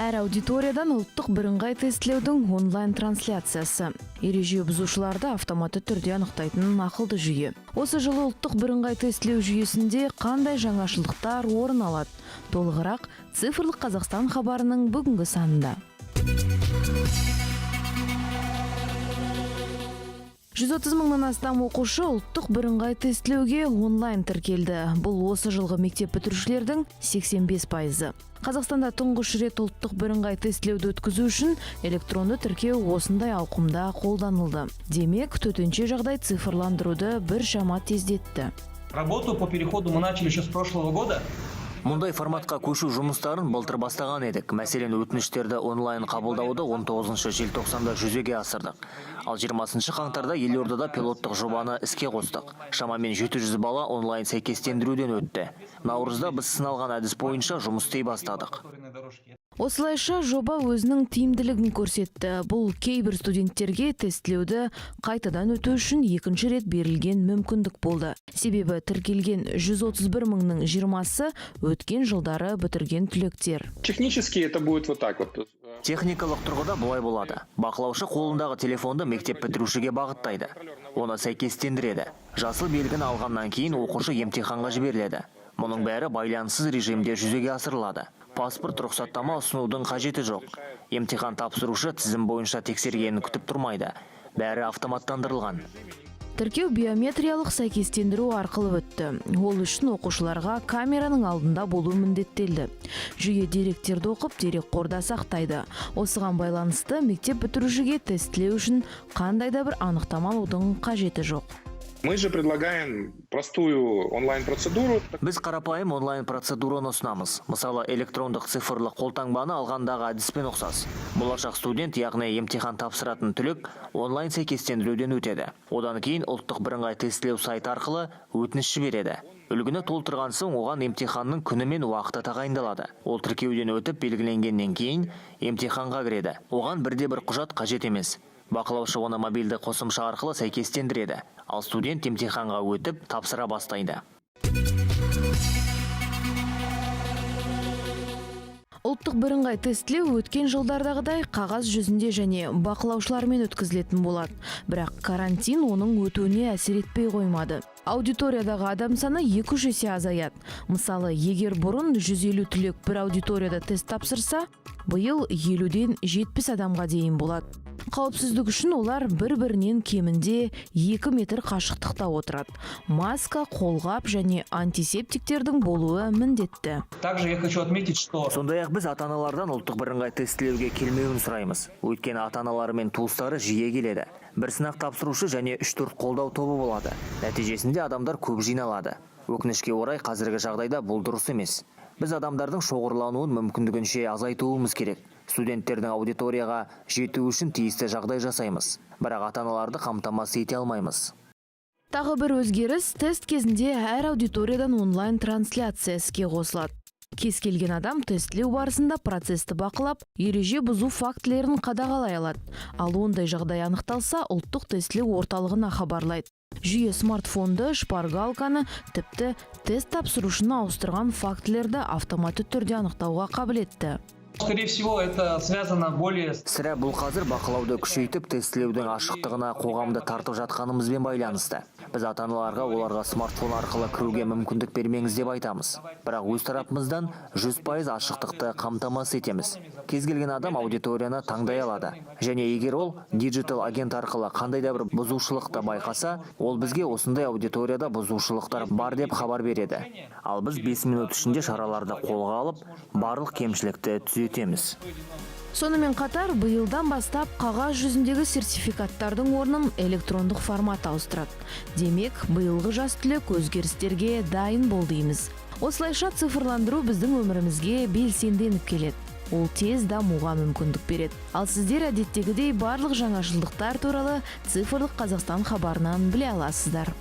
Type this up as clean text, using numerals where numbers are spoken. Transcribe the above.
Әр аудиториядан ұлттық бірыңғай тестілеудің онлайн трансляциясы. Ереже бұзушыларды автоматты түрде анықтайтын ақылды жүйе. Осы жылы ұлттық бірыңғай тестілеу жүйесінде қандай жаңашылдықтар орын алады? Толығырақ Цифрлық Қазақстан хабарының бүгінгі санында. 130 мыңнан астам оқушы ұлттық бірыңғай тестілеуге онлайн тіркелді. Бұл осы жылғы мектеп бітірушілердің 85%. Қазақстанда тұңғыш рет ұлттық бірыңғай тестілеуді өткізу үшін электронды тіркеу осындай ауқымда қолданылды. Демек, төтенше жағдай цифрландыруды біршама тездетті. Работу по переходу мы начали еще с прошлого года. Мұндай форматқа көшу жұмыстарын былтыр бастаған едік. Мәселен, өтініштерді онлайн қабылдауды 19 желтоқсанда жүзеге асырдық. Ал 20 қаңтарда елордада пилоттық жобаны іске қостық. Шамамен 700 бала онлайн сәйкестендіруден өтті. Наурызда біз сыналған әдіс бойынша жұмыс істей бастадық. Осылайша жоба өзінің тиімділігін көрсетті. Бұл кейбір студенттерге тестілеуді қайтадан өту үшін екінші рет берілген мүмкіндік болды. Себебі тіркелген 131 мыңның 20-сы өткен жылдары бітірген түлектер. Технически это будет вот так вот. Техникалық тұрғыда бұлай болады. Бақылаушы қолындағы телефонды мектеп бітірушіге бағыттайды. Оны сәйкестендіреді. Жасыл белгіні алғаннан кейін оқушы емтиханға жіберіледі. Мұның бәрі байланыссыз режимде жүзеге асырылады. Паспорт рұқсаттама ұсынудың қажеті жоқ. Емтихан тапсырушы тізім бойынша тексергенін күтіп тұрмайды. Бәрі автоматтандырылған. Тіркеу биометриялық сәйкестендіру арқылы өтті. Ол үшін оқушыларға камераның алдында болу міндеттелді. Жүйе деректерді оқып, дерекқорда сақтайды. Осыған байланысты мектеп бітірушіге тестілеу үшін қандай да бір анықтама алудың қажеті жоқ. Мы же предлагаем простую онлайн-процедуру. Біз қарапайым онлайн-процедураны ұсынамыз. Мысалы, электрондық цифрлық қолтаңбаны алғандағы әдіспен ұқсас. Болашақ студент, яғни емтихан тапсыратын түлек онлайн сәйкестендіруден өтеді. Одан кейін ұлттық бірыңғай тестілеу сайты арқылы өтініш жібереді. Үлгіні толтырған соң оған емтиханның күні мен уақыты тағайындалады. Ол тіркеуден өтіп белгіленгеннен кейін емтиханға кіреді. Оған бірде-бір құжат қажет емес. Бақылаушы оны мобильді қосымша арқылы сәйкестендіреді. Ал студент емтиханға өтіп тапсыра бастайды. Ұлттық бірыңғай тестілеу өткен жылдардағыдай қағаз жүзінде және бақылаушылармен өткізілетін болады. Бірақ карантин оның өтуіне әсер етпей қоймады. Аудиториядағы адам саны 2 есе азаяды. Мысалы, егер бұрын 150 түлек бір аудиторияда тест тапсырса, биыл 50-ден 70 адамға дейін болады. Қауіпсіздік үшін олар бір-бірінен кемінде 2 метр қашықтықта отырады. Маска, қолғап және антисептиктердің болуы міндетті. Также я хочу отметить, что Сондай-ақ біз ата-аналардан ұлттық бірыңғай тестілеуге келмеуін сұраймыз. Өйткені ата-аналары мен туыстары жиі келеді. Бір сынақ тапсырушы және 3-4 қолдау тобы болады. Нәтижесінде адамдар көп жиналады. Өкінішке орай қазіргі жағдайда бұл дұрыс емес. Біз адамдардың шоғырлануын мүмкіндігінше азайтуымыз керек. Студенттердің аудиторияға жету үшін тиісті жағдай жасаймыз. Бірақ ата-аналарды қамтамасыз ете алмаймыз. Тағы бір өзгеріс, тест кезінде әр аудиториядан онлайн трансляция іске қосылады. Кез келген адам тестілеу барысында процесті бақылап, ереже бұзу фактілерін қадағалай алады. Ал ондай жағдай анықталса, ұлттық тестілеу орталығына хабарлайды. Жүйе смартфонды, шпаргалканы, тіпті тест тапсырушыны ауыстырған фактілерді автоматты түрде анықтауға қабілетті. Скорее всего, это связано более... Сірә бұл қазір бақылауды күшейтіп, тестілеудің ашықтығына қоғамды тартып жатқанымызбен байланысты. Біз ата-аналарға оларға смартфон арқылы кіруге мүмкіндік бермеңіз деп айтамыз. Бірақ өз тарапымыздан 100% ашықтықты қамтамасыз етеміз. Кез келген адам аудиторияны таңдай алады. Және егер ол диджитал агент арқылы қандай да бір бұзушылықты байқаса, ол бізге осындай аудиторияда бұзушылықтар бар деп хабар береді. Ал біз 5 минут ішінде шараларды қолға алып, барлық кемшілікті түзетеміз. Сонымен қатар, биылдан бастап қағаз жүзіндегі сертификаттардың орнын электрондық формат ауыстырады. Демек, биылғы жас түлек өзгерістерге дайын бол дейміз. Осылайша цифрландыру біздің өмірімізге белсенденіп келеді. Ол тез дамуға мүмкіндік береді. Ал сіздер әдеттегідей барлық жаңашылдықтар туралы Цифрлық Қазақстан хабарынан біле аласыздар.